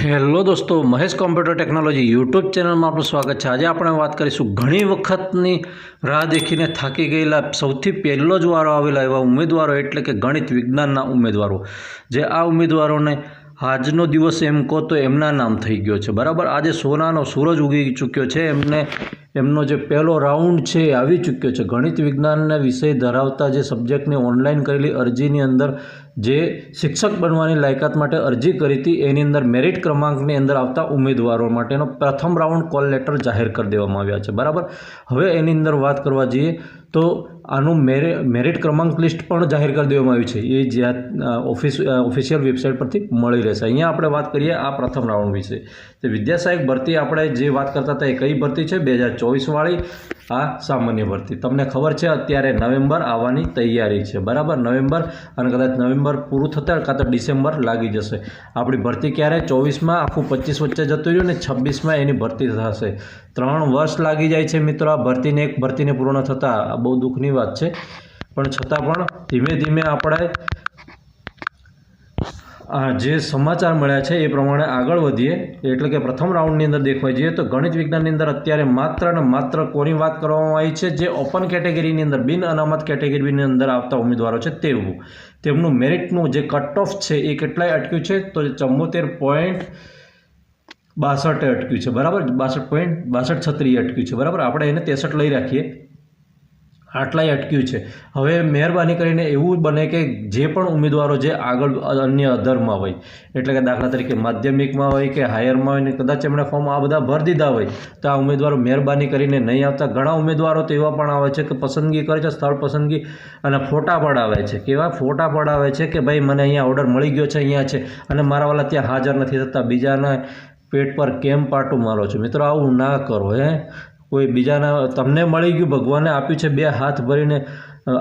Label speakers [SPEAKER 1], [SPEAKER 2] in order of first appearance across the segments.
[SPEAKER 1] Hello દોસ્તો, Mahesh computer technology YouTube ચેનલમાં આપનું સ્વાગત છે। આજે આપણે વાત કરીશું ઘણી વખતની રાહ દેખીને થાકી ગયેલા સૌથી પહેલો જ વારો આવેલા એવા ઉમેદવારો એટલે કે ગણિત વિજ્ઞાનના ઉમેદવારો, જે આ ઉમેદવારોને આજનો દિવસ એમ કહો તો એમના નામ થઈ ગયો છે। બરાબર, આજે સોનાનો સૂરજ ઉગી ચૂક્યો છે। એમનો જે પહેલો રાઉન્ડ છે એ આવી ચૂક્યો છે। ગણિત વિજ્ઞાનના વિષય ધરાવતા જે સબ્જેક્ટની ઓનલાઈન કરેલી અરજીની અંદર જે શિક્ષક બનવાની લાયકાત માટે અરજી કરી હતી એની અંદર મેરિટ ક્રમાંકની અંદર આવતા ઉમેદવારો માટેનો પ્રથમ રાઉન્ડ કોલ લેટર જાહેર કરી દેવામાં આવ્યા છે। બરાબર, હવે એની અંદર વાત કરવા જઈએ તો આનું મેરિટ ક્રમાંક લિસ્ટ પણ જાહેર કરી દેવામાં આવ્યું છે। એ જ્યાં ઓફિશિયલ વેબસાઇટ પરથી મળી રહેશે। અહીંયા આપણે વાત કરીએ આ પ્રથમ રાઉન્ડ વિશે। તો વિદ્યાસહાયક ભરતી આપણે જે વાત કરતા હતા એ કઈ ભરતી છે? 2024 વાળી આ સામાન્ય ભરતી। તમને ખબર છે અત્યારે નવેમ્બર આવવાની તૈયારી છે। બરાબર, નવેમ્બર અને કદાચ નવેમ્બર પૂરું થતાં કાં તો ડિસેમ્બર લાગી જશે। આપણી ભરતી ક્યારે? 24માં આખું 25 વચ્ચે જતું રહ્યું ને 26માં એની ભરતી થશે। 3 વર્ષ લાગી જાય છે મિત્રો આ ભરતીને, એક ભરતીને પૂર્ણ થતાં। બહુ દુઃખની વાત છે, પણ છતાં પણ ધીમે ધીમે આપણે જે સમાચાર મળ્યા છે એ પ્રમાણે આગળ વધીએ। એટલે કે પ્રથમ રાઉન્ડની અંદર દેખવા જઈએ તો ગણિત વિજ્ઞાનની અંદર અત્યારે માત્ર ને માત્ર કોની વાત કરવામાં આવી છે? જે ઓપન કેટેગરીની અંદર, બિન અનામત કેટેગરીની અંદર આવતા ઉમેદવારો છે તેમનું મેરિટનું જે કટ ઓફ છે એ કેટલાય અટક્યું છે? તો 74.62 અટક્યું છે। બરાબર, 62.6236 અટક્યું છે। બરાબર, આપણે એને 63 લઈ રાખીએ, આટલાય અટક્યું છે। હવે મહેરબાની કરીને એવું બને કે જે પણ ઉમેદવારો જે આગળ અન્ય અધરમાં હોય, એટલે કે દાખલા તરીકે માધ્યમિકમાં હોય કે હાયરમાં હોય ને કદાચ એમણે ફોર્મ આ બધા ભરી દીધા હોય તો આ ઉમેદવારો મહેરબાની કરીને નહીં આવતા। ઘણા ઉમેદવારો તો એવા પણ આવે છે કે પસંદગી કરે છે, સ્થળ પસંદગી, અને ફોટા પડાવે છે। કેવા ફોટા પડાવે છે કે ભાઈ મને અહીંયા ઓર્ડર મળી ગયો છે, અહીંયા છે, અને મારા વાળા ત્યાં હાજર નથી થતા। બીજાના પેટ પર કેમ પાટું મારો છો? મિત્રો, આવું ના કરો। કોઈ બીજાના, તમને મળી ગયું, ભગવાને આપ્યું છે, 2 હાથ ભરીને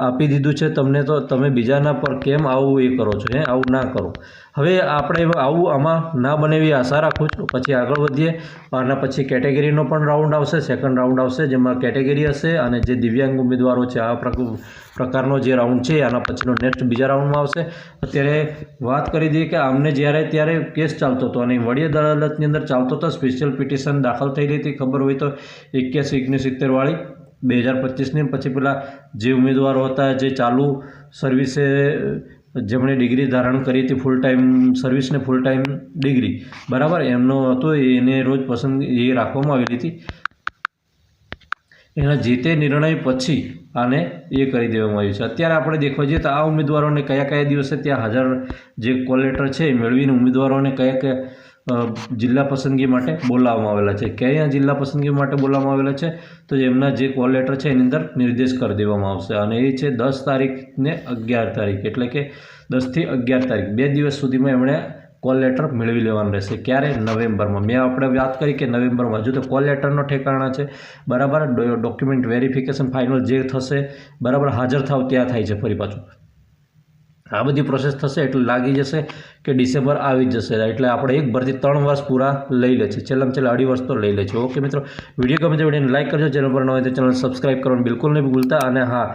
[SPEAKER 1] આપી દીધું છે તમને, તો તમે બીજાના પર કેમ આવું એ કરો છો? આવું ના કરો। હવે આપણે આવું આમાં ના બને એવી આશા રાખું છું। પછી આગળ વધીએ, આના પછી કેટેગરીનો પણ રાઉન્ડ આવશે, સેકન્ડ રાઉન્ડ આવશે, જેમાં કેટેગરી હશે અને જે દિવ્યાંગ ઉમેદવારો છે આ પ્રકારનો જે રાઉન્ડ છે આના પછીનો નેક્સ્ટ બીજા રાઉન્ડમાં આવશે। અત્યારે વાત કરી દઈએ કે આમને જ્યારે ત્યારે કેસ ચાલતો હતો અને વડી અદાલતની અંદર ચાલતો હતો, સ્પેશિયલ પિટિશન દાખલ થઈ હતી, ખબર હોય તો 8169 વાળી 2025ની। પછી પેલા જે ઉમેદવારો હતા જે ચાલુ સર્વિસે, જેમણે ડિગ્રી ધારણ કરી હતી, ફૂલ ટાઈમ સર્વિસને ફૂલ ટાઈમ ડિગ્રી, બરાબર, એમનો હતો, એને રોજ પસંદગી એ રાખવામાં આવેલી હતી। એના જે તે નિર્ણય પછી આને એ કરી દેવામાં આવ્યું છે। અત્યારે આપણે દેખવા જઈએ તો આ ઉમેદવારોને કયા કયા દિવસે ત્યાં હાજર, જે કોલ લેટર છે એ મેળવીને ઉમેદવારોને કયા કયા જિલ્લા પસંદગી માટે બોલાવવામાં આવેલા છે। કયા જિલ્લા પસંદગી માટે બોલાવવામાં આવેલા છે? તો એમના જે કોલ લેટર છે એની અંદર નિર્દેશ કરી દેવામાં આવશે, અને એ છે 10 તારીખ ને 11 તારીખ, એટલે કે 10 થી 11 તારીખ, 2 દિવસ સુધીમાં એમણે કોલ લેટર મેળવી લેવાનું રહેશે। ક્યારે? નવેમ્બરમાં। મેં આપણે વાત કરી કે નવેમ્બરમાં, હજુ તો કોલ લેટરનો ઠેકાણા છે, બરાબર, ડોક્યુમેન્ટ વેરિફિકેશન ફાઇનલ જે થશે, બરાબર, હાજર થાવ ત્યાં થાય છે ફરી પાછું। આ બધી પ્રોસેસ થશે એટલે લાગી જશે કે ડિસેમ્બર આવી જ જશે। એટલે આપણે એક ભરતી 3 વર્ષ પૂરા લઈ લે છે, છેલ્લામાં છેલ્લા 2.5 વર્ષ તો લઈ લે છે। ઓકે મિત્રો, વિડીયો ગમે તો વિડીયોને લાઇક કરજો, ચેનલ પર ન હોય તો ચેનલ સબસ્ક્રાઈબ કરવાનું બિલકુલ નહીં ભૂલતા। અને હા,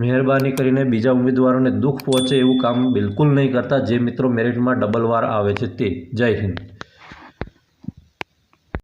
[SPEAKER 1] મહેરબાની કરીને બીજા ઉમેદવારોને દુઃખ પહોંચે એવું કામ બિલકુલ નહીં કરતા, જે મિત્રો મેરિટમાં ડબલ વાર આવે છે તે। જય હિન્દ।